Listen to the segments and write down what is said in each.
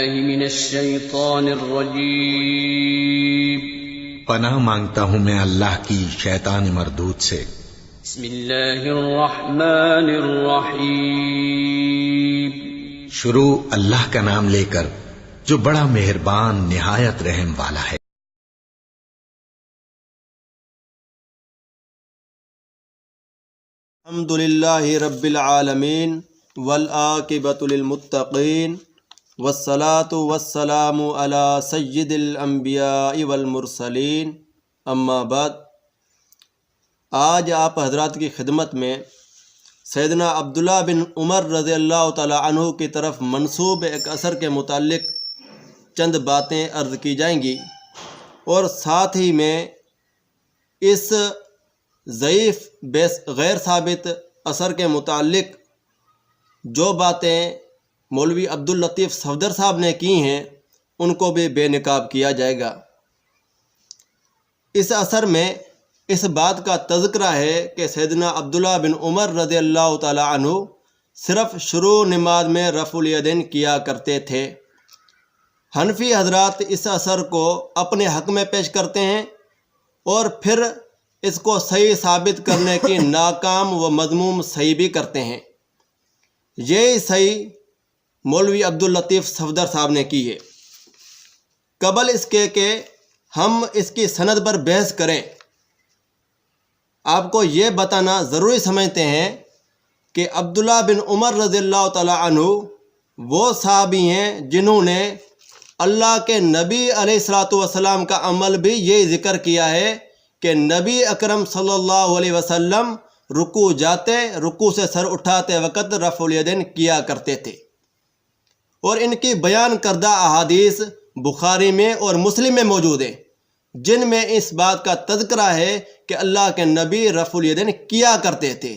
من الشیطان الرجیم پناہ مانگتا ہوں میں اللہ کی شیطان مردود سے۔ بسم اللہ الرحمن الرحیم شروع اللہ کا نام لے کر جو بڑا مہربان نہایت رحم والا ہے۔ الحمد للہ رب العالمین والعاقبۃ للمتقین والصلاة والسلام علی سید الانبیاء والمرسلین، اما بعد۔ آج آپ حضرات کی خدمت میں سیدنا عبداللہ بن عمر رضی اللہ تعالی عنہ کی طرف منسوب ایک اثر کے متعلق چند باتیں عرض کی جائیں گی، اور ساتھ ہی میں اس ضعیف غیر ثابت اثر کے متعلق جو باتیں مولوی عبداللطیف صفدر صاحب نے کی ہیں ان کو بھی بے نقاب کیا جائے گا۔ اس اثر میں اس بات کا تذکرہ ہے کہ سیدنا عبداللہ بن عمر رضی اللہ تعالی عنہ صرف شروع نماز میں رفع الیدین کیا کرتے تھے۔ حنفی حضرات اس اثر کو اپنے حق میں پیش کرتے ہیں اور پھر اس کو صحیح ثابت کرنے کی ناکام و مذموم صحیح بھی کرتے ہیں۔ یہی صحیح مولوی عبداللطیف صفدر صاحب نے کی ہے۔ قبل اس کے کہ ہم اس کی سند پر بحث کریں، آپ کو یہ بتانا ضروری سمجھتے ہیں کہ عبداللہ بن عمر رضی اللہ تعالی عنہ وہ صحابی ہیں جنہوں نے اللہ کے نبی علیہ الصلوۃ والسلام کا عمل بھی یہی ذکر کیا ہے کہ نبی اکرم صلی اللہ علیہ وسلم رکوع جاتے، رکوع سے سر اٹھاتے وقت رفع الیدین کیا کرتے تھے، اور ان کی بیان کردہ احادیث بخاری میں اور مسلم میں موجود ہیں جن میں اس بات کا تذکرہ ہے کہ اللہ کے نبی رفع الیدین کیا کرتے تھے۔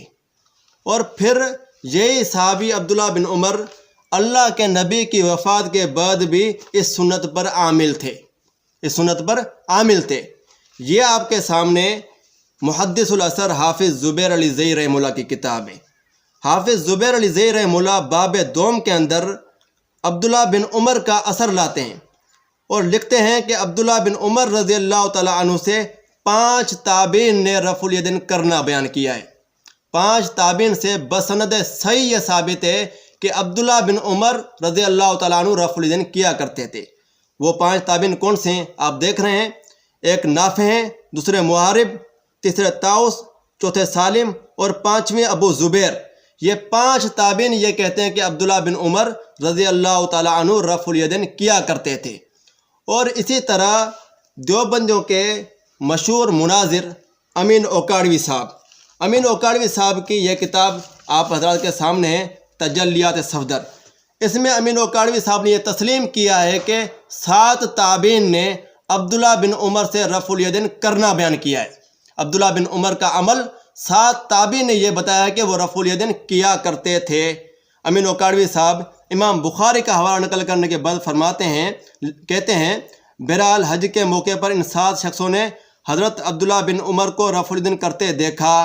اور پھر یہی صحابی عبداللہ بن عمر اللہ کے نبی کی وفات کے بعد بھی اس سنت پر عامل تھے۔ یہ آپ کے سامنے محدث الاثر حافظ زبیر علی زئی رحمہ اللہ کی کتاب ہے۔ حافظ زبیر علی زئی رحمہ اللہ باب دوم کے اندر عبداللہ بن عمر کا اثر لاتے ہیں اور لکھتے ہیں کہ عبداللہ بن عمر رضی اللہ تعالی عنہ سے 5 تابعین نے رفع الیدین کرنا بیان کیا ہے۔ 5 تابعین سے بسند صحیح یہ ثابت ہے کہ عبداللہ بن عمر رضی اللہ تعالی عنہ رفع الیدین کیا کرتے تھے۔ وہ 5 تابعین کون سے ہیں آپ دیکھ رہے ہیں، ایک نافع ہیں، دوسرے محارب، تیسرے طاؤس، چوتھے سالم اور 5ویں ابو زبیر۔ یہ 5 تابعین یہ کہتے ہیں کہ عبداللہ بن عمر رضی اللہ تعالی عنہ رفع الیدین کیا کرتے تھے۔ اور اسی طرح دیوبندیوں کے مشہور مناظر امین اوکاڑوی صاحب کی یہ کتاب آپ حضرات کے سامنے ہے، تجلیات صفدر۔ اس میں امین اوکاڑوی صاحب نے یہ تسلیم کیا ہے کہ 7 تابعین نے عبداللہ بن عمر سے رفع الیدین کرنا بیان کیا ہے۔ عبداللہ بن عمر کا عمل 7 تابعین نے یہ بتایا کہ وہ رفع الیدین کیا کرتے تھے۔ امین اوکاڑوی صاحب امام بخاری کا حوالہ نقل کرنے کے بعد کہتے ہیں بہرحال حج کے موقع پر ان 7 شخصوں نے حضرت عبداللہ بن عمر کو رفع الیدین کرتے دیکھا۔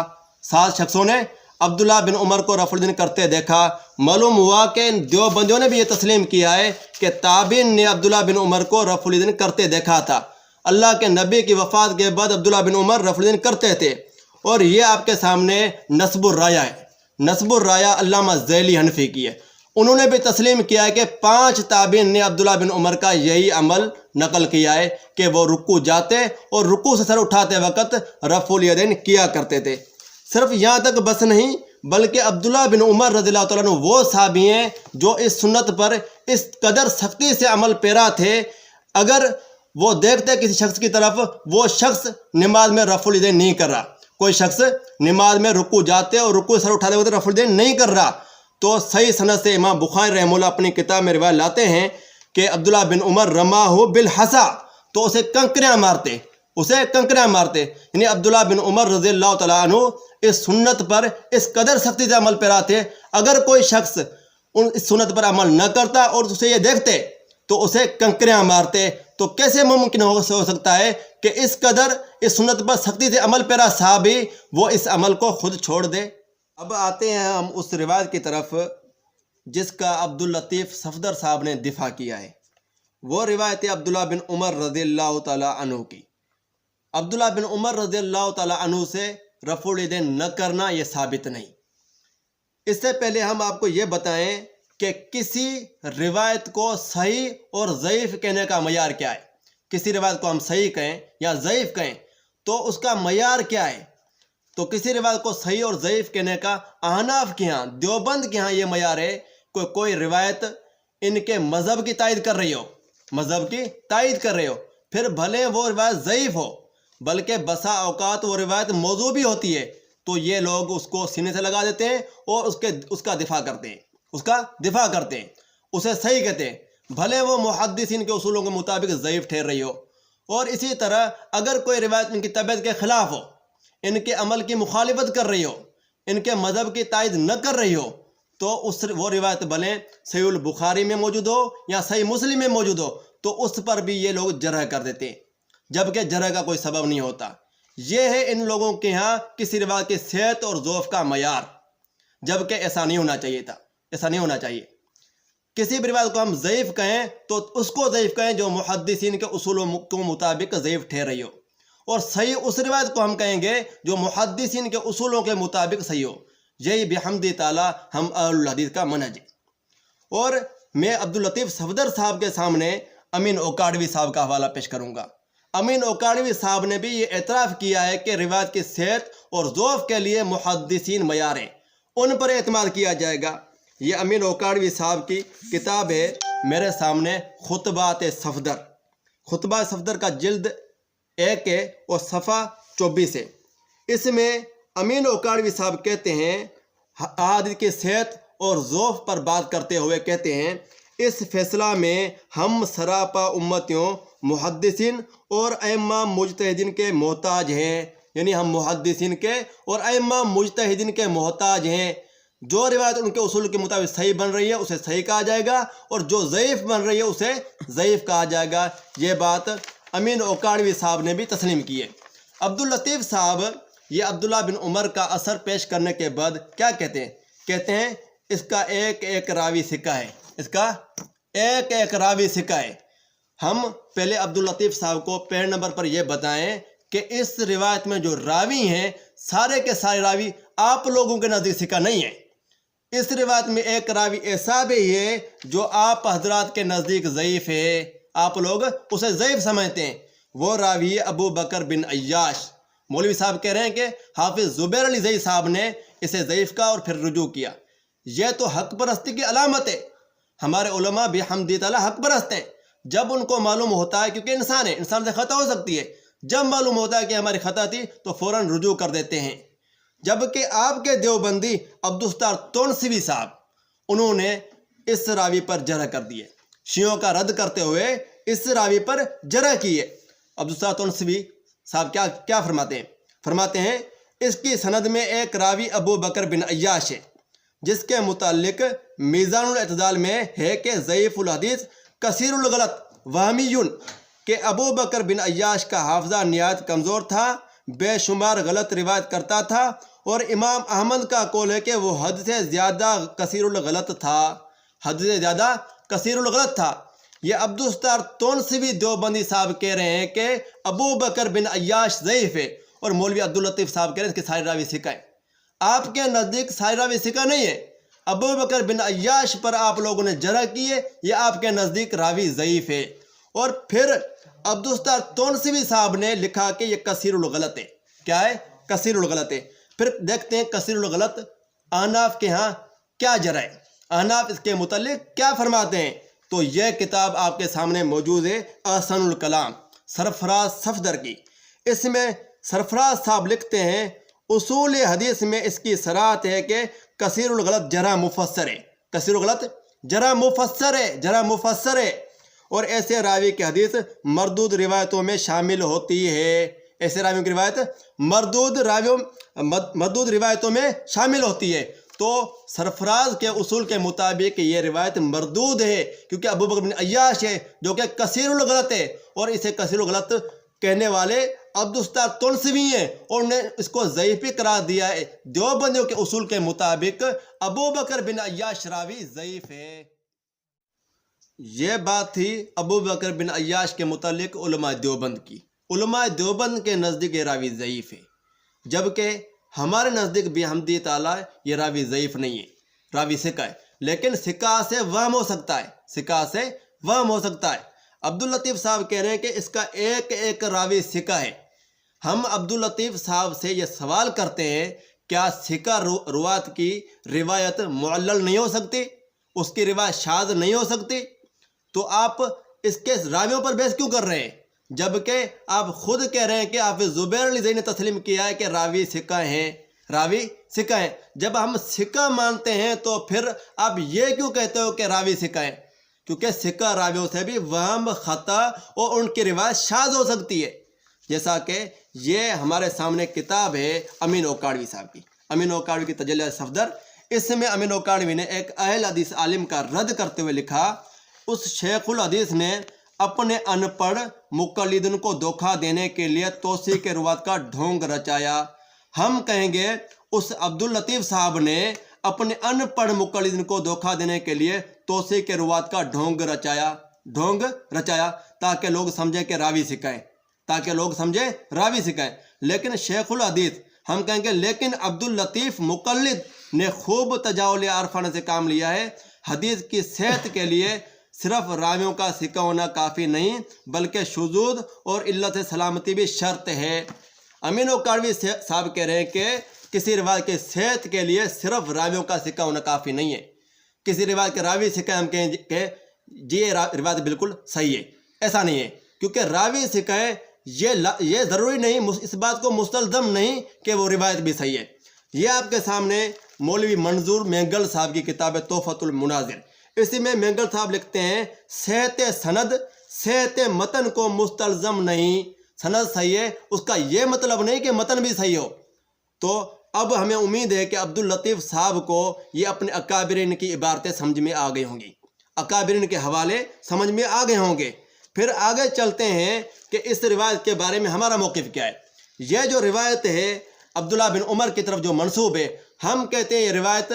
7 شخصوں نے عبداللہ بن عمر کو رفع الیدین کرتے دیکھا۔ معلوم ہوا کہ ان دیوبندیوں نے بھی یہ تسلیم کیا ہے کہ تابعین نے عبداللہ بن عمر کو رفع الیدین کرتے دیکھا تھا۔ اللہ کے نبی کی وفات کے بعد عبداللہ بن عمر رفع الیدین کرتے تھے۔ اور یہ آپ کے سامنے نصب الرایہ ہے، نصب الرایہ علامہ ذیلی حنفی کی ہے۔ انہوں نے بھی تسلیم کیا ہے کہ 5 تابعین نے عبداللہ بن عمر کا یہی عمل نقل کیا ہے کہ وہ رکوع جاتے اور رکوع سے سر اٹھاتے وقت رفع الیدین کیا کرتے تھے۔ صرف یہاں تک بس نہیں، بلکہ عبداللہ بن عمر رضی اللہ تعالیٰ عنہ وہ صحابی ہیں جو اس سنت پر اس قدر سختی سے عمل پیرا تھے، اگر وہ دیکھتے کسی شخص کی طرف وہ شخص نماز میں رفع الیدین نہیں کر رہا، کوئی شخص نماز میں رکوع جاتے اور رکوع سر اٹھاتے وقت رفع الیدین نہیں کر رہا، تو صحیح سند سے امام بخاری رحمہ اللہ اپنی کتاب میں روایت لاتے ہیں کہ عبداللہ بن عمر رماہ بالحصا، تو اسے کنکریاں مارتے، یعنی عبداللہ بن عمر رضی اللہ تعالیٰ عنہ اس سنت پر اس قدر سختی سے عمل پیرا تھے، اگر کوئی شخص اس سنت پر عمل نہ کرتا اور اسے یہ دیکھتے تو اسے کنکریاں مارتے۔ تو کیسے ممکن ہو سکتا ہے کہ اس قدر اس سنت پر سختی سے عمل پیرا صحابی وہ اس عمل کو خود چھوڑ دے؟ اب آتے ہیں ہم اس روایت کی طرف جس کا عبداللطیف صفدر صاحب نے دفاع کیا ہے۔ وہ روایت ہے عبداللہ بن عمر رضی اللہ تعالیٰ عنہ کی۔ عبداللہ بن عمر رضی اللہ تعالیٰ عنہ سے رفع الیدین نہ کرنا یہ ثابت نہیں۔ اس سے پہلے ہم آپ کو یہ بتائیں کہ کسی روایت کو صحیح اور ضعیف کہنے کا معیار کیا ہے۔ کسی روایت کو ہم صحیح کہیں یا ضعیف کہیں تو اس کا معیار کیا ہے؟ تو کسی روایت کو صحیح اور ضعیف کہنے کا احناف کے ہاں، دیوبند کے ہاں یہ معیار ہے کہ کوئی روایت ان کے مذہب کی تائید کر رہی ہو، مذہب کی تائید کر رہے ہو، پھر بھلے وہ روایت ضعیف ہو بلکہ بسا اوقات وہ روایت موضوع بھی ہوتی ہے، تو یہ لوگ اس کو سینے سے لگا دیتے ہیں اور اس کا دفاع کرتے ہیں، اسے صحیح کہتے ہیں، بھلے وہ محدثین کے اصولوں کے مطابق ضعیف ٹھہر رہی ہو۔ اور اسی طرح اگر کوئی روایت ان کی طبیعت کے خلاف ہو، ان کے عمل کی مخالفت کر رہی ہو، ان کے مذہب کی تائید نہ کر رہی ہو، تو وہ روایت بھلے صحیح البخاری میں موجود ہو یا صحیح مسلم میں موجود ہو، تو اس پر بھی یہ لوگ جرح کر دیتے ہیں، جبکہ جرح کا کوئی سبب نہیں ہوتا۔ یہ ہے ان لوگوں کے ہاں کسی روایت کی صحت اور ضعف کا معیار، جبکہ ایسا نہیں ہونا چاہیے تھا، ایسا نہیں ہونا چاہیے۔ کسی بھی روایت کو ہم ضعیف کہیں تو اس کو ضعیف کہیں جو محدثین کے اصولوں کے مطابق ضعیف ٹھہر رہی ہو، اور صحیح اس روایت کو ہم کہیں گے جو محدثین کے اصولوں کے مطابق صحیح ہو۔ یہی بحمد تعالیٰ ہم اہل الحدیث کا منہج ہے۔ اور میں عبداللطیف صفدر صاحب کے سامنے امین اوکاڑوی صاحب کا حوالہ پیش کروں گا۔ امین اوکاڑوی صاحب نے بھی یہ اعتراف کیا ہے کہ روایت کی صحت اور ضعف کے لیے محدثین معیار ہیں، ان پر اعتماد کیا جائے گا۔ یہ امین اوکاڑوی صاحب کی کتاب ہے میرے سامنے، خطبات صفدر۔ خطبہ صفدر کا جلد 1 ہے اور صفحہ 24 ہے۔ اس میں امین اوکاڑوی صاحب کہتے ہیں، احادیث کی صحت اور ضعف پر بات کرتے ہوئے کہتے ہیں، اس فیصلہ میں ہم سراپا امتیوں، محدثین اور ائمہ مجتہدین کے محتاج ہیں، یعنی ہم محدثین کے اور ائمہ مجتہدین کے محتاج ہیں۔ جو روایت ان کے اصول کے مطابق صحیح بن رہی ہے اسے صحیح کہا جائے گا، اور جو ضعیف بن رہی ہے اسے ضعیف کہا جائے گا۔ یہ بات امین اوکاڑوی صاحب نے بھی تسلیم کی ہے۔ عبداللطیف صاحب یہ عبداللہ بن عمر کا اثر پیش کرنے کے بعد کیا کہتے ہیں؟ کہتے ہیں اس کا ایک ایک راوی ثقہ ہے، اس کا ایک ایک راوی ثقہ ہے۔ ہم پہلے عبداللطیف صاحب کو پہلے نمبر پر یہ بتائیں کہ اس روایت میں جو راوی ہیں سارے کے سارے راوی آپ لوگوں کے نزدیک ثقہ نہیں ہیں۔ اس روایت میں ایک راوی ایسا بھی ہے جو آپ حضرات کے نزدیک ضعیف ہے، آپ لوگ اسے ضعیف سمجھتے ہیں۔ وہ راوی ہے ابو بکر بن عیاش۔ مولوی صاحب کہہ رہے ہیں کہ حافظ زبیر علی زئی صاحب نے اسے ضعیف کہا اور پھر رجوع کیا۔ یہ تو حق پرستی کی علامت ہے۔ ہمارے علماء بحمد تعالیٰ حق پرست ہیں۔ جب ان کو معلوم ہوتا ہے، کیونکہ انسان ہے، انسان سے خطا ہو سکتی ہے، جب معلوم ہوتا ہے کہ ہماری خطا تھی تو فوراً رجوع کر دیتے ہیں۔ جبکہ آپ کے دیوبندی عبدالستار تونسوی صاحب، انہوں نے اس راوی پر جرح کر دیے، شیعوں کا رد کرتے ہوئے اس راوی پر جرح کی ہے۔ عبدالستار تونسوی صاحب کیا فرماتے ہیں اس کی سند میں ایک راوی ابو بکر بن عیاش ہے، جس کے متعلق میزان الاعتدال میں ہے کہ ضعیف الحدیث کثیر الغلط وہمیون، کہ ابو بکر بن عیاش کا حافظہ نہایت کمزور تھا، بے شمار غلط روایت کرتا تھا، اور امام احمد کا قول ہے کہ وہ حد سے زیادہ کثیر الغلط تھا، حد سے زیادہ کثیر الغلط تھا۔ یہ عبدالستار تونسوی دیوبندی صاحب کہہ رہے ہیں کہ ابو بکر بن عیاش ضعیف ہے، اور مولوی عبداللطیف صاحب کہہ رہے ہیں اس کے سارے راوی ثقہ ہیں۔ آپ کے نزدیک سارے راوی ثقہ نہیں ہے، ابو بکر بن عیاش پر آپ لوگوں نے جرح کی ہے، یہ آپ کے نزدیک راوی ضعیف ہے۔ اور پھر عبدالستار تونسوی صاحب نے لکھا کہ یہ کثیر الغلط ہے۔ کیا ہے؟ کثیر الغلط ہے۔ پھر دیکھتے ہیں کثیر الغلط احناف کے ہاں کیا جرح ہے، احناف اس کے متعلق کیا فرماتے ہیں۔ تو یہ کتاب آپ کے سامنے موجود ہے، احسن الکلام سرفراز صفدر کی۔ اس میں سرفراز صاحب لکھتے ہیں اصول حدیث میں اس کی صراحت ہے کہ کثیر الغلط جرح مفسر ہے، کثیر الغلط جرح مفسر ہے، اور ایسے راوی کی حدیث مردود روایتوں میں شامل ہوتی ہے، ایسے راویوں کی روایت مردود روایتوں میں شامل ہوتی ہے۔ تو سرفراز کے اصول کے مطابق یہ روایت مردود ہے، کیونکہ ابو بکر بن عیاش ہے جو کہ کثیر الغلط ہے، اور اسے کثیر الغلط کہنے والے عبدالستار تونسوی ہیں، اور انہوں نے اس کو ضعیف بھی قرار دیا ہے۔ دیوبندیوں کے اصول کے مطابق ابو بکر بن عیاش راوی ضعیف ہے۔ یہ بات تھی ابو بکر بن عیاش کے متعلق علماء دیوبند کی۔ علماء دیوبند کے نزدیک یہ راوی ضعیف ہے، جبکہ ہمارے نزدیک بھی حمدی تعالیٰ یہ راوی ضعیف نہیں ہے، راوی ثقہ ہے، لیکن ثقہ سے وہم ہو سکتا ہے، ثقہ سے وہم ہو سکتا ہے۔ عبداللطیف صاحب کہہ رہے ہیں کہ اس کا ایک ایک راوی ثقہ ہے۔ ہم عبداللطیف صاحب سے یہ سوال کرتے ہیں، کیا ثقہ روات کی روایت معلل نہیں ہو سکتی؟ اس کی روایت شاذ نہیں ہو سکتی؟ تو آپ اس کے راویوں پر بحث کیوں کر رہے ہیں، جبکہ آپ خود کہہ رہے ہیں کہ حافظ زبیر علی زئی نے تسلیم کیا ہے کہ راوی ثقہ ہیں، راوی ثقہ ہیں۔ جب ہم ثقہ مانتے ہیں تو پھر آپ یہ کیوں کہتے ہو کہ راوی ثقہ ہیں؟ کیونکہ ثقہ راویوں سے بھی وہم، خطا اور ان کی روایت شاذ ہو سکتی ہے، جیسا کہ یہ ہمارے سامنے کتاب ہے امین اوکاڑوی صاحب کی، امین اوکاڑوی کی تجلیات صفدر۔ اس میں امین اوکاڑوی نے ایک اہل حدیث عالم کا رد کرتے ہوئے لکھا، اس شیخ الحدیث نے اپنے ان پڑھ مقلدین کو دھوکہ دینے کے لیے توثیق روات کا ڈھونگ رچایا۔ ہم کہیں گے اس عبداللطیف صاحب نے اپنے ان پڑھ مقلدین کو دھوکہ دینے کے لیے توثیق روات کا ڈھونگ رچایا تاکہ لوگ سمجھیں کہ راوی ثقہ ہے، تاکہ لوگ سمجھیں راوی ثقہ ہے۔ لیکن شیخ الحدیث، ہم کہیں گے لیکن عبداللطیف مقلد نے خوب تجاول عارفانہ سے کام لیا ہے۔ حدیث کی صحت کے لیے صرف راویوں کا ثقہ ہونا کافی نہیں، بلکہ شذوذ اور علت سلامتی بھی شرط ہے۔ امین اوکاڑوی صاحب کہہ رہے ہیں کہ کسی روایت کی صحت کے لیے صرف راویوں کا ثقہ ہونا کافی نہیں ہے۔ کسی روایت کے راوی ثقہ ہم کہیں کہ جی یہ روایت بالکل صحیح ہے، ایسا نہیں ہے، کیونکہ راوی ثقہ ہے یہ ضروری نہیں، اس بات کو مستلزم نہیں کہ وہ روایت بھی صحیح ہے۔ یہ آپ کے سامنے مولوی منظور مینگل صاحب کی کتاب ہے تحفۃ المناظر، اسی میں مینگل صاحب لکھتے ہیں، صحت سند صحت متن کو مستلزم نہیں، سند صحیح ہے اس کا یہ مطلب نہیں کہ متن بھی صحیح ہو۔ تو اب ہمیں امید ہے کہ عبداللطیف صاحب کو یہ اپنے اکابرین کی عبارتیں سمجھ میں آ گئی ہوں گی، اکابرین کے حوالے سمجھ میں آ گئے ہوں گے۔ پھر آگے چلتے ہیں کہ اس روایت کے بارے میں ہمارا موقف کیا ہے۔ یہ جو روایت ہے عبداللہ بن عمر کی طرف جو منسوب ہے، ہم کہتے ہیں یہ روایت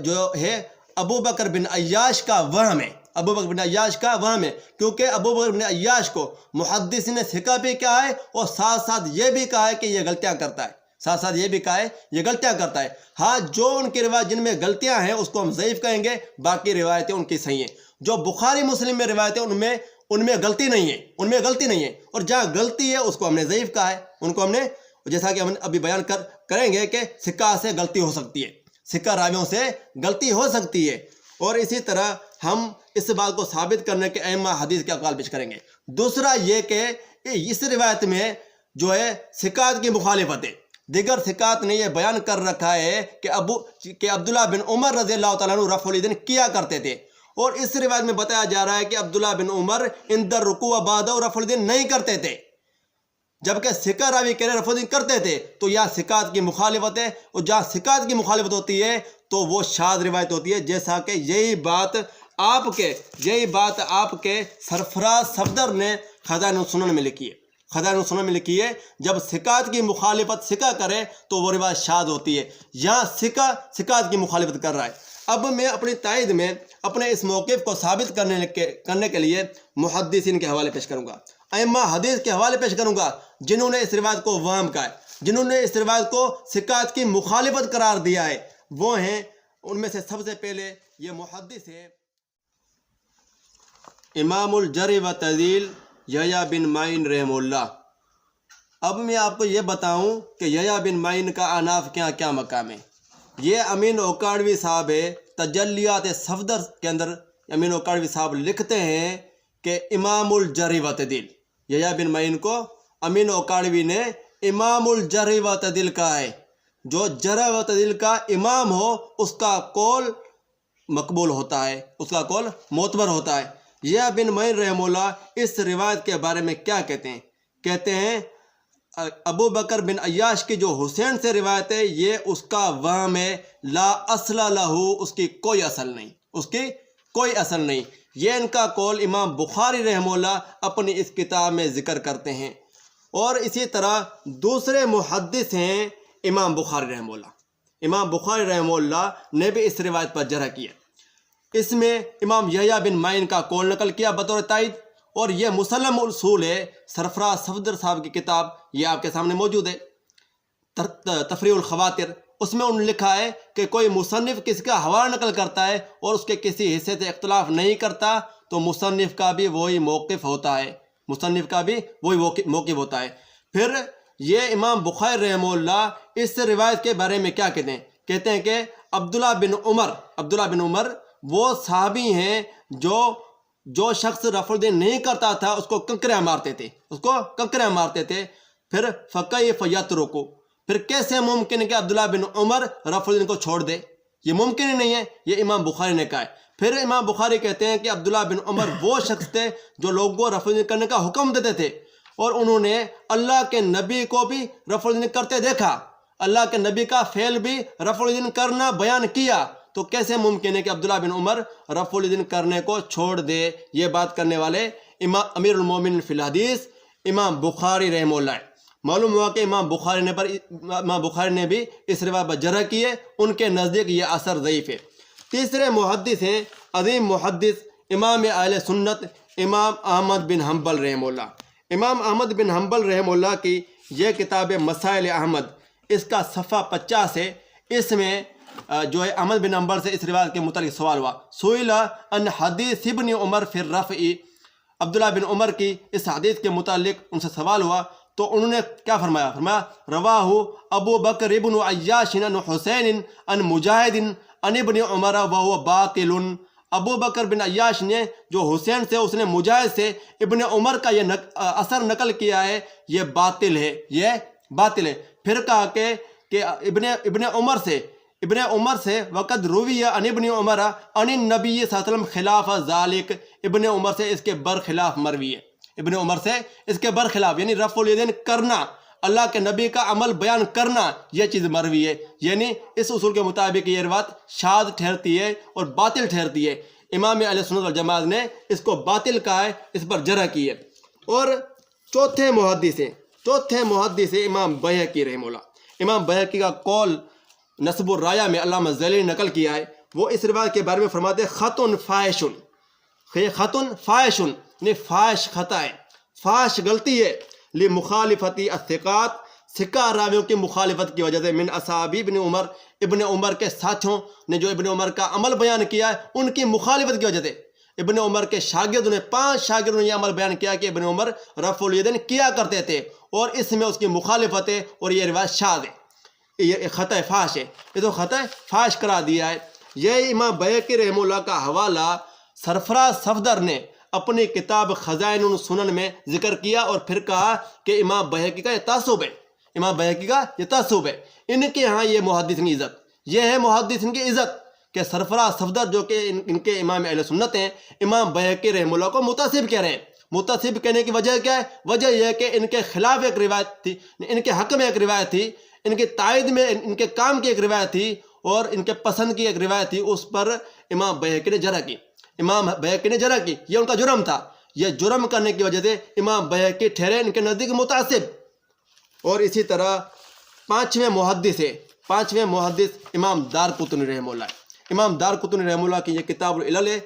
جو ہے ابو بکر بن عیاش کا وہم ہے، ابو بکر بن عیاش کا وہم ہے، کیونکہ ابو بکر بن عیاش کو محدثین نے ثقہ بھی کہا ہے اور ساتھ ساتھ یہ بھی کہا ہے کہ یہ غلطیاں کرتا ہے، ساتھ ساتھ یہ بھی کہا ہے یہ غلطیاں کرتا ہے۔ ہاں، جو ان کی روایت جن میں غلطیاں ہیں اس کو ہم ضعیف کہیں گے، باقی روایتیں ان کی صحیح ہیں۔ جو بخاری مسلم میں روایتیں ان میں غلطی نہیں ہے، ان میں غلطی نہیں ہے، اور جہاں غلطی ہے اس کو ہم نے ضعیف کہا ہے، ان کو ہم نے، جیسا کہ ہم ابھی بیان کریں گے کہ ثقہ سے غلطی ہو سکتی ہے، ثقہ راویوں سے غلطی ہو سکتی ہے۔ اور اسی طرح ہم اس بات کو ثابت کرنے کے ائمہ حدیث کے اقوال پیش کریں گے۔ دوسرا یہ کہ اس روایت میں جو ہے ثقات کی مخالفت ہے، دیگر ثقات نے یہ بیان کر رکھا ہے کہ عبداللہ بن عمر رضی اللہ تعالیٰ عنہ رفع الیدین کیا کرتے تھے، اور اس روایت میں بتایا جا رہا ہے کہ عبداللہ بن عمر اندر رکوع و بعدہ رفع الیدین نہیں کرتے تھے، جبکہ ثقہ راوی کہہ رہے رفع الیدین کرتے تھے۔ تو یہاں ثقات کی مخالفت ہے، اور جہاں ثقات کی مخالفت ہوتی ہے تو وہ شاذ روایت ہوتی ہے، جیسا کہ یہی بات آپ کے سرفراز صفدر نے خزائن السنن میں لکھی ہے، خزائن السنن میں لکھی ہے، جب ثقات کی مخالفت ثقہ کرے تو وہ روایت شاذ ہوتی ہے، یہاں ثقات کی مخالفت کر رہا ہے۔ اب میں اپنی تائید میں اپنے اس موقف کو ثابت کرنے کے لیے محدثین کے حوالے پیش کروں گا، ائمہ حدیث کے حوالے پیش کروں گا، جنہوں نے اس روایت کو وہم کہا ہے، جنہوں نے اس روایت کو ثقات کی مخالفت قرار دیا ہے۔ وہ ہیں، ان میں سے سب سے پہلے یہ محدث ہے امام الجرح و تعدیل یحییٰ بن معین رحمہ اللہ۔ اب میں آپ کو یہ بتاؤں کہ یحییٰ بن معین کا اعناف کیا مقام ہے۔ یہ امین اوکاڑوی صاحب ہے، تجلیات صفدر کے اندر امین اوکاڑوی صاحب لکھتے ہیں کہ امام الجرح و تعدیل، یحییٰ بن معین کو امین اوکاڑوی نے امام الجرح و تعدیل کہا ہے۔ جو جرح و تعدیل کا امام ہو اس کا قول مقبول ہوتا ہے، اس کا قول معتبر ہوتا ہے۔ یحییٰ بن معین رحمہ اللہ اس روایت کے بارے میں کیا کہتے ہیں ابو بکر بن عیاش کی جو حسین سے روایت ہے یہ اس کا وہم ہے، لا اصل لہ، اس کی کوئی اصل نہیں، یہ ان کا قول امام بخاری رحمہ اللہ اپنی اس کتاب میں ذکر کرتے ہیں۔ اور اسی طرح دوسرے محدث ہیں امام بخاری رحمہ اللہ، امام بخاری رحمہ اللہ نے بھی اس روایت پر جرح کیا۔ اس میں امام یحییٰ بن معین کا قول نقل کیا بطور تائید، اور یہ مسلم اصول ہے سرفراز صفدر صاحب کی کتاب، یہ آپ کے سامنے موجود ہے، تفریح الخواطر۔ اس میں انہوں نے لکھا ہے کہ کوئی مصنف کسی کا حوالہ نقل کرتا ہے اور اس کے کسی حصے سے اختلاف نہیں کرتا تو مصنف کا بھی وہی موقف ہوتا ہے، مصنف کا بھی وہی موقف ہوتا ہے۔ پھر یہ امام بخاری رحمہ اللہ اس روایت کے بارے میں کیا کہتے ہیں؟ کہتے ہیں کہ عبداللہ بن عمر وہ صحابی ہیں جو شخص رفع الدین نہیں کرتا تھا اس کو کنکریاں مارتے تھے، پھر فکیف یترکو، پھر کیسے ممکن ہے کہ عبداللہ بن عمر رفع الدین کو چھوڑ دے؟ یہ ممکن ہی نہیں ہے، یہ امام بخاری نے کہا ہے۔ پھر امام بخاری کہتے ہیں کہ عبداللہ بن عمر وہ شخص تھے جو لوگوں کو رفع الدین کرنے کا حکم دیتے تھے، اور انہوں نے اللہ کے نبی کو بھی رفع الدین کرتے دیکھا، اللہ کے نبی کا فعل بھی رفع الدین کرنا بیان کیا، تو کیسے ممکن ہے کہ عبداللہ بن عمر رفع الدین کرنے کو چھوڑ دے؟ یہ بات کرنے والے امام امیر المومنین فی الحدیث امام بخاری رحمہ اللہ ہے۔ معلوم ہوا کہ امام بخاری نے بھی اس روایت پر جرح کی ہے، ان کے نزدیک یہ اثر ضعیف ہے۔ تیسرے محدث ہیں عظیم محدث امام اہل سنت امام احمد بن حنبل رحمہ اللہ۔ امام احمد بن حنبل رحمہ اللہ کی یہ کتاب مسائل احمد، اس کا صفحہ 50 ہے۔ اس میں جو ہے احمد بن حنبل سے اس روایت کے متعلق سوال ہوا، سئل عن حدیث ابن عمر فی الرفع، عبداللہ بن عمر کی اس حدیث کے متعلق ان سے سوال ہوا تو انہوں نے کیا فرمایا؟ رواہ ابو بکر ابن عیاش عن حسین عن مجاہد عن ابن عمر وهو باطل، ابو بکر بن عیاش نے جو حسین سے، اس نے مجاہد سے ابن عمر کا یہ اثر نقل کیا ہے، یہ باطل ہے، پھر کہا کہ ابن عمر سے وقد روی عن ابن عمر عن النبی صلی اللہ علیہ وسلم خلاف ذالک، ابن عمر سے اس کے برخلاف مروی ہے، ابن عمر سے اس کے برخلاف، یعنی رفع الیدین کرنا، اللہ کے نبی کا عمل بیان کرنا، یہ چیز مروی ہے، یعنی اس اصول کے مطابق یہ روایت شاذ ٹھہرتی ہے اور باطل ٹھہرتی ہے۔ امام اہل سنت والجماعت نے اس کو باطل کہا ہے، اس پر جرح کی ہے۔ اور چوتھے محدث امام بیہقی رحمہ اللہ۔ امام بیہقی کا قول نصب الرایہ میں علامہ ذیلی نے نقل کیا ہے، وہ اس روایت کے بارے میں فرماتے ہیں خطن فاحشن، یعنی فاحش خطا ہے، فاحش غلطی ہے، لمخالفتی الثقات، ثقہ راویوں کی مخالفت کی وجہ سے، من اصحاب ابن عمر کے ساتھیوں نے جو ابن عمر کا عمل بیان کیا ہے ان کی مخالفت کی وجہ سے، ابن عمر کے شاگردوں نے 5 شاگردوں نے یہ عمل بیان کیا کہ ابن عمر رفع الیدین کیا کرتے تھے، اور اس میں اس کی مخالفت ہے اور یہ روایت شاذ ہے، یہ خطا فاحش ہے، یہ تو خطا فاحش کرا دیا ہے۔ یہ امام بیہقی رحمہ اللہ کا حوالہ سرفراز صفدر نے اپنی کتاب خزائن السنن میں ذکر کیا، اور پھر کہا کہ امام بیہقی کا یہ تعصب ہے، ان کے ہاں یہ محدثین کی عزت، یہ ہے محدثین کی عزت کہ سرفراز صفدر جو کہ ان کے امام اہل سنت ہیں، امام بیہقی رحمہ اللہ کو متعصب کہہ رہے ہیں۔ متعصب کہنے کی وجہ کیا ہے؟ وجہ یہ ہے کہ ان کے خلاف ایک روایت تھی، ان کے حق میں ایک روایت تھی، ان کے تائید میں ان کے کام کی ایک روایت تھی، اور ان کے پسند کی ایک روایت تھی، اس پر امام بیہقی نے جرح کی، یہ ان کا جرم تھا، یہ جرم کرنے کی وجہ سے امام بیہقی ٹھہرے ان کے نزدیک متعصب۔ اور اسی طرح پانچویں محدث امام دارقطنی رحمہ اللہ ہے۔ امام دارقطنی رحمہ اللہ کی یہ کتاب العلل ہے،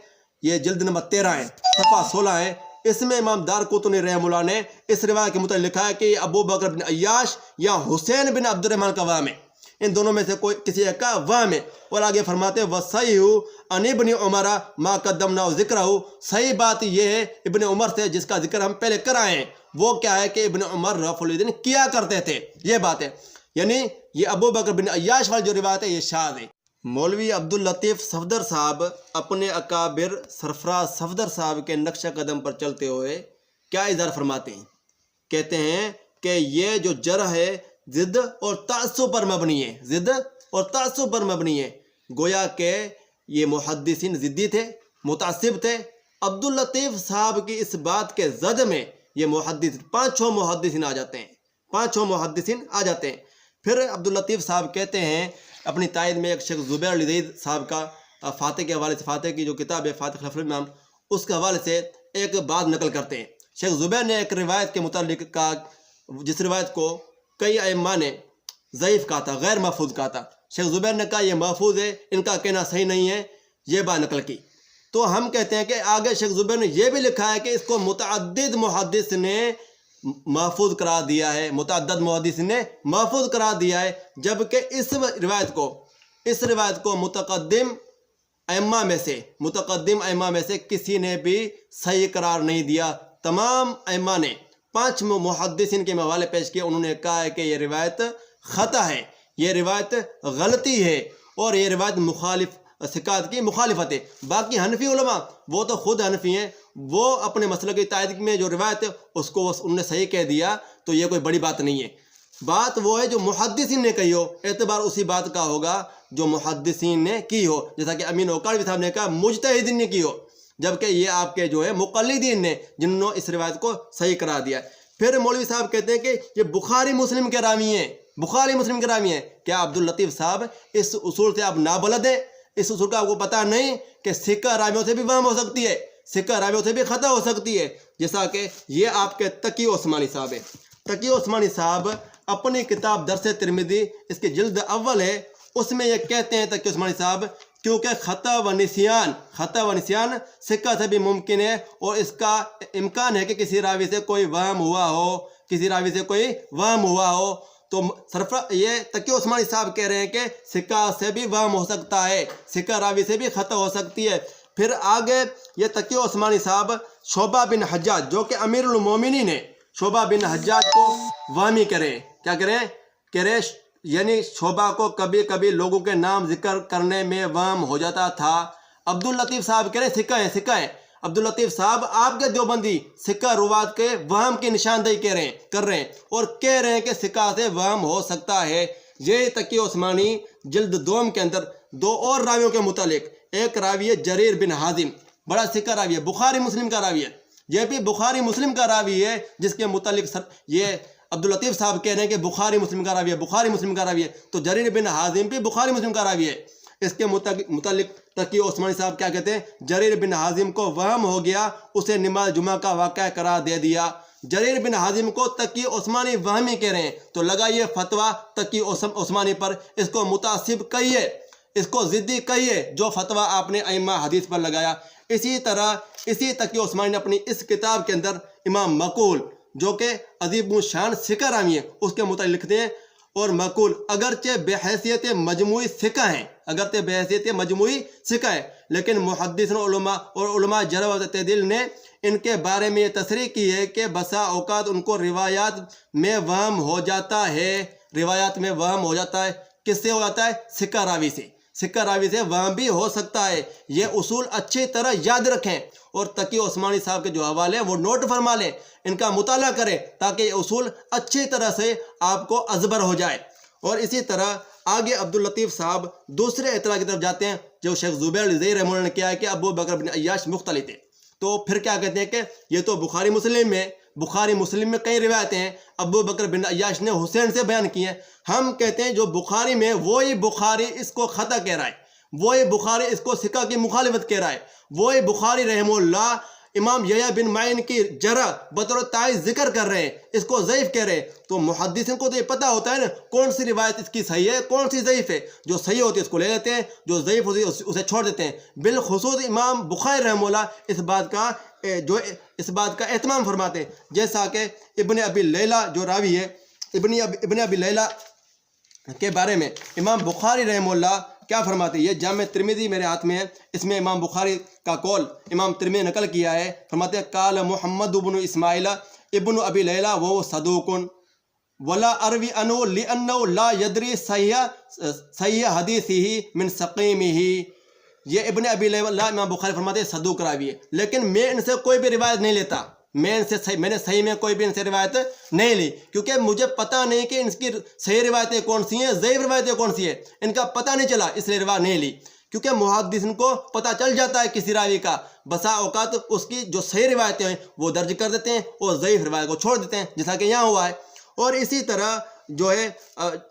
یہ جلد نمبر 13 ہے، صفحہ 16 ہے۔ اس میں امام دارقطنی رحمہ اللہ نے اس روایت کے متعلق لکھا ہے کہ یہ ابو بکر بن عیاش یا حسین بن عبد الرحمن کا وہم ہے، ان دونوں میں سے کوئی کسی ایک کا وہم ہے۔ اور آگے فرماتے ہیں وَصَحِحُ عَنِ ابْنِ عُمَرَ مَا قَدَّمْنَاهُ ذِكْرَهُ، صحیح بات یہ ہے ابن عمر سے جس کا ذکر ہم پہلے کرائے ہیں، وہ کیا ہے کہ ابن عمر رفع الیدین کیا کرتے تھے، یہ بات ہے، یعنی یہ ابو بکر بن عیاش والی جو روایت ہے یہ شاذ ہے۔ مولوی عبداللطیف صفدر صاحب اپنے اکابر سرفراز صفدر صاحب کے نقش قدم پر چلتے ہوئے کیا اظہار فرماتے ہیں؟ کہتے ہیں کہ یہ جو جرح ہے ضد اور تعصب پر مبنی ہے، گویا کہ یہ محدثین ضدی تھے، متعصب تھے۔ عبداللطیف صاحب کی اس بات کے زد میں یہ پانچوں محدثین آ جاتے ہیں۔ پھر عبداللطیف صاحب کہتے ہیں اپنی تائید میں ایک شیخ زبیر علی زید صاحب کا فاتح کے حوالے سے، فاتح کی جو کتاب ہے فاتح خلف الامام، اس کے حوالے سے ایک بات نقل کرتے ہیں۔ شیخ زبیر نے ایک روایت کے متعلق کہا، جس روایت کو کئی ائمہ نے ضعیف کہا تھا، غیر محفوظ کہا تھا، شیخ زبیر نے کہا یہ محفوظ ہے، ان کا کہنا صحیح نہیں ہے، یہ بات نقل کی۔ تو ہم کہتے ہیں کہ آگے شیخ زبیر نے یہ بھی لکھا ہے کہ اس کو متعدد محدث نے محفوظ قرار دیا ہے، متعدد محدث نے محفوظ قرار دیا ہے، جبکہ اس روایت کو متقدم ائمہ میں سے کسی نے بھی صحیح قرار نہیں دیا۔ تمام ائمہ نے 5 محدثین کے حوالے پیش کیے، انہوں نے کہا ہے کہ یہ روایت خطا ہے، یہ روایت غلطی ہے، اور یہ روایت ثقات کی مخالفت ہے۔ باقی حنفی علماء وہ تو خود حنفی ہیں، وہ اپنے مسلک کی تائید میں جو روایت ہے اس کو انہوں نے صحیح کہہ دیا، تو یہ کوئی بڑی بات نہیں ہے۔ بات وہ ہے جو محدثین نے کہی ہو، اعتبار اسی بات کا ہوگا جو محدثین نے کی ہو، جیسا کہ امین اوقاڑوی صاحب نے کہا مجتہدین نے کی ہو، جبکہ یہ آپ کے جو ہے مقلدین نے جنہوں نے اس روایت کو صحیح قرار دیا۔ پھر مولوی صاحب کہتے ہیں کہ یہ بخاری مسلم کے راوی ہیں، کیا عبداللطیف صاحب اس اصول سے آپ نابلد ہیں؟ اس اصول کا آپ کو پتہ نہیں کہ ثقہ راویوں سے بھی وہم ہو سکتی ہے، ثقہ راویوں سے بھی خطا ہو سکتی ہے، جیسا کہ یہ آپ کے تقی عثمانی صاحب ہے۔ تقی عثمانی صاحب اپنی کتاب درس ترمذی اس کی جلد اول ہے، اس میں یہ کہتے ہیں تقی عثمانی صاحب کیونکہ خطا و نسیان ثقہ سے بھی ممکن ہے، اور اس کا امکان ہے کہ کسی راوی سے کوئی وہم ہوا ہو، تو یہ تقی عثمانی صاحب کہہ رہے ہیں کہ ثقہ سے بھی وہم ہو سکتا ہے، ثقہ راوی سے بھی خطا ہو سکتی ہے۔ پھر آگے یہ تقی عثمانی صاحب شعبہ بن حجاج جو کہ امیر المومنین ہیں، شعبہ بن حجاج کو وہمی کریں، کیا کریں یعنی شعبہ کو کبھی کبھی لوگوں کے نام ذکر کرنے میں وہم ہو جاتا تھا۔ عبداللطیف صاحب کہہ رہے ثقہ ہیں، عبداللطیف صاحب آپ کے دیوبندی ثقہ روات کے وہم کی نشاندہی کر رہے ہیں، اور کہہ رہے ہیں کہ ثقہ سے وہم ہو سکتا ہے۔ یہ تقی عثمانی جلد دوم کے اندر 2 اور راویوں کے متعلق، ایک راوی ہے جریر بن حازم، بڑا ثقہ راوی ہے، بخاری مسلم کا راوی ہے، یہ بھی بخاری مسلم کا راوی ہے، جس کے متعلق یہ عبداللطیف صاحب کہہ رہے ہیں کہ بخاری مسلم کا راوی ہے، تو جریر بن حازم بھی بخاری مسلم کا راوی ہے۔ اس کے متعلق تقی عثمانی صاحب کیا کہتے ہیں؟ جریر بن حازم کو وہم ہو گیا، اسے نماز جمعہ کا واقعہ قرار دے دیا۔ جریر بن حازم کو تقی عثمانی وہمی کہہ رہے ہیں، تو لگائیے فتویٰ تقی عثمانی پر، اس کو متعصب کہیے، اس کو ضدی کہیے، جو فتویٰ آپ نے ائمہ حدیث پر لگایا۔ اسی طرح اسی تقی عثمانی نے اپنی اس کتاب کے اندر امام مقول جو کہ عظیم الشان ثقہ راوی ہے اس کے متعلق لکھتے ہیں، اور مقول اگرچہ بحیثیت مجموعی ثقہ ہیں، لیکن محدثین اور علماء جرح و تعدیل نے ان کے بارے میں یہ تصریح کی ہے کہ بسا اوقات ان کو روایات میں وہم ہو جاتا ہے۔ کس سے ہو جاتا ہے؟ ثقہ راوی سے وہم بھی ہو سکتا ہے۔ یہ اصول اچھی طرح یاد رکھیں، اور تقی عثمانی صاحب کے جو حوالے ہیں وہ نوٹ فرما لیں، ان کا مطالعہ کریں، تاکہ یہ اصول اچھی طرح سے آپ کو ازبر ہو جائے۔ اور اسی طرح آگے عبداللطیف صاحب دوسرے اعتراض کی طرف جاتے ہیں جو شیخ زبیر علیزئی رحمہ اللہ نے کیا ہے کہ ابو بکر بن عیاش مختلط ہے، تو پھر کیا کہتے ہیں کہ یہ تو بخاری مسلم میں کئی روایتیں ہیں، ابو بکر بن عیاش نے حسین سے بیان کی ہیں۔ ہم کہتے ہیں جو بخاری میں وہی بخاری اس کو خطا کہہ رہا ہے، وہی بخاری اس کو ثقہ کی مخالفت کہہ رہا ہے، وہی بخاری رحمہ اللہ امام یحییٰ بن معین کی جرح بطور تائید ذکر کر رہے ہیں، اس کو ضعیف کہہ رہے ہیں۔ تو محدثین کو تو یہ پتہ ہوتا ہے نا کون سی روایت اس کی صحیح ہے، کون سی ضعیف ہے، جو صحیح ہوتی ہے اس کو لے لیتے ہیں، جو ضعیف ہوتی ہے اسے چھوڑ دیتے ہیں۔ بالخصوص امام بخاری رحمہ اللہ اس بات کا اہتمام فرماتے ہیں، جیسا کہ ابن ابی لیلہ جو راوی ہے، ابن ابی لیلہ کے بارے میں امام بخاری رحمہ اللہ کیا فرماتے ہیں؟ یہ جامع ترمذی میرے ہاتھ میں ہے، اس میں امام بخاری کا قول امام ترمذی نے نقل کیا ہے، فرماتے ہیں قال محمد بن اسماعیل ابن ابی لیلہ وهو صدوق ولا اروی عنہ لانه لا يدري صحیح حدیثه من سقیمه۔ یہ ابن ابی لیلہ امام بخاری فرماتے ہیں صدوق راوی ہے، لیکن میں ان سے کوئی بھی روایت نہیں لیتا، میں نے صحیح میں کوئی بھی ان سے روایت نہیں لی، کیونکہ مجھے پتہ نہیں کہ ان کی صحیح روایتیں کون سی ہیں، ضعیف روایتیں کون سی ہیں، ان کا پتہ نہیں چلا، اس لیے روایت نہیں لی۔ کیونکہ محدثین کو پتہ چل جاتا ہے کسی راوی کا، بسا اوقات اس کی جو صحیح روایتیں ہیں وہ درج کر دیتے ہیں اور ضعیف روایت کو چھوڑ دیتے ہیں، جیسا کہ یہاں ہوا ہے۔ اور اسی طرح جو ہے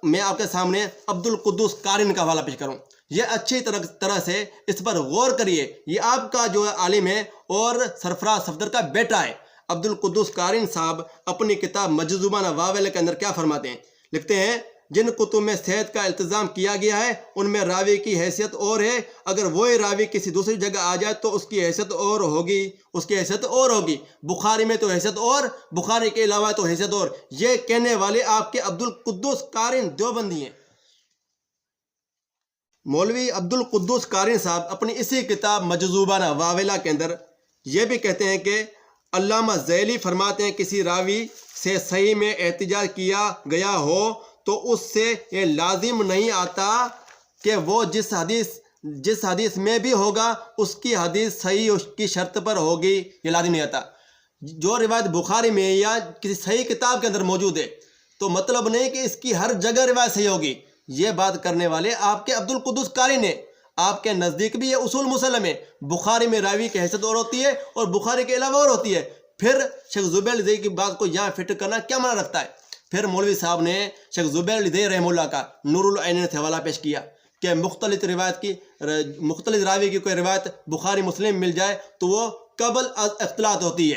میں آپ کے سامنے عبدالقدوس قارن کا حوالہ پیش کروں، یہ اچھی طرح سے اس پر غور کریے، یہ آپ کا جو ہے عالم ہے اور سرفراز صفدر کا بیٹا ہے۔ عبدالقدوس قارن صاحب اپنی کتاب مجذوبہ نواویل کے اندر کیا فرماتے ہیں؟ لکھتے ہیں جن کتب میں صحت کا التزام کیا گیا ہے ان میں راوی کی حیثیت اور ہے، اگر وہی راوی کسی دوسری جگہ آ جائے تو اس کی حیثیت اور ہوگی، بخاری میں تو حیثیت اور، بخاری کے علاوہ تو حیثیت اور۔ یہ کہنے والے آپ کے عبدالقدوس قارن دیوبندی ہیں۔ مولوی عبدالقدوس قارن صاحب اپنی اسی کتاب مجذوبانہ واویلا کے اندر یہ بھی کہتے ہیں کہ علامہ ذیلی فرماتے ہیں کسی راوی سے صحیح میں احتجاج کیا گیا ہو تو اس سے یہ لازم نہیں آتا کہ وہ جس حدیث میں بھی ہوگا اس کی حدیث صحیح اس کی شرط پر ہوگی، یہ لازم نہیں آتا۔ جو روایت بخاری میں یا کسی صحیح کتاب کے اندر موجود ہے تو مطلب نہیں کہ اس کی ہر جگہ روایت صحیح ہوگی۔ یہ بات کرنے والے آپ کے عبدالقدوس قارن ہیں۔ آپ کے نزدیک بھی یہ اصول مسلم ہے، بخاری میں راوی کی حیثیت اور ہوتی ہے اور بخاری کے علاوہ اور ہوتی ہے۔ پھر شیخ زبیر علی زئی کی بات کو یہاں فٹ کرنا کیا معنی رکھتا ہے؟ پھر مولوی صاحب نے شیخ زبیر علی زئی رحمہ اللہ کا نور العینین سے حوالہ پیش کیا کہ مختلف راوی کی کوئی روایت بخاری مسلم مل جائے تو وہ قبل از اختلاط ہوتی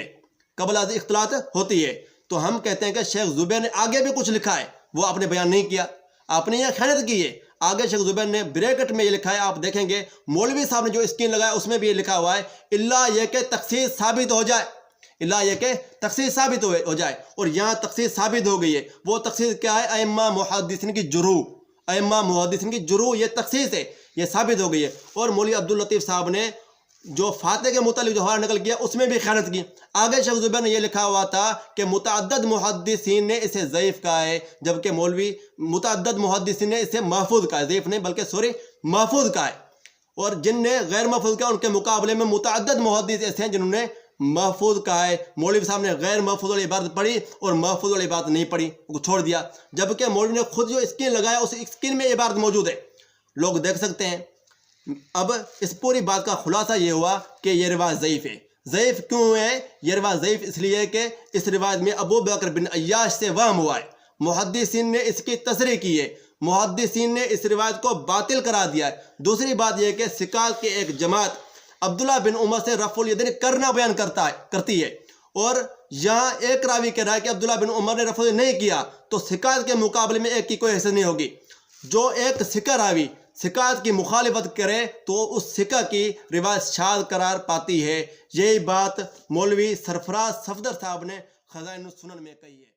ہے۔ تو ہم کہتے ہیں کہ شیخ زبیر نے آگے بھی کچھ لکھا ہے، وہ آپ نے بیان نہیں کیا، آپ نے یہ خیانت کی ہے۔ آگے شیخ زبیر نے بریکٹ میں یہ لکھا ہے، آپ دیکھیں گے مولوی صاحب نے جو اسکرین لگایا اس میں بھی یہ لکھا ہوا ہے اللہ یہ کہ تخصیص ثابت ہو جائے، اور یہاں تخصیص ثابت ہو گئی ہے۔ وہ تخصیص کیا ہے؟ ائمہ محدثین کی جروح، یہ تخصیص ہے، یہ ثابت ہو گئی ہے۔ اور مولوی عبداللطیف صاحب نے جو فاتح کے متعلق جو حوالہ نقل کیا اس میں بھی خیانت کی۔ آگے شیخ زبیر نے یہ لکھا ہوا تھا کہ متعدد محدثین نے اسے ضعیف کہا ہے، جبکہ مولوی متعدد محدثین نے اسے محفوظ کہا ہے، ضعیف نہیں بلکہ محفوظ کہا ہے۔ اور جن نے غیر محفوظ کہا ان کے مقابلے میں متعدد محدث ایسے ہیں جنہوں نے محفوظ کہا ہے۔ مولوی صاحب نے غیر محفوظ والی عبارت پڑھی اور محفوظ والی بات نہیں پڑھی، وہ چھوڑ دیا، جبکہ مولوی نے خود جو اسکرین لگایا اس اسکرین میں یہ عبارت موجود ہے، لوگ دیکھ سکتے ہیں۔ اب اس پوری بات کا خلاصہ یہ ہوا کہ یہ روایت ضعیف ہے۔ ضعیف کیوں ہے؟ یہ روایت ضعیف اس لیے کہ اس روایت میں ابو بکر بن عیاش سے وہم ہوا ہے، محدثین نے اس کی تصریح کی ہے، محدثین نے اس روایت کو باطل کرا دیا ہے۔ دوسری بات یہ کہ ثقات کی ایک جماعت عبداللہ بن عمر سے رفع الیدین کرنا بیان کرتی ہے، اور یہاں ایک راوی کہہ رہا ہے کہ عبداللہ بن عمر نے رفع الیدین نہیں کیا، تو ثقات کے مقابلے میں ایک کی کوئی حیثیت نہیں ہوگی۔ جو ایک ثقہ راوی ثقات کی مخالفت کرے تو اس ثقہ کی روایت شاذ قرار پاتی ہے۔ یہی بات مولوی سرفراز صفدر صاحب نے خزائن السنن میں کہی ہے۔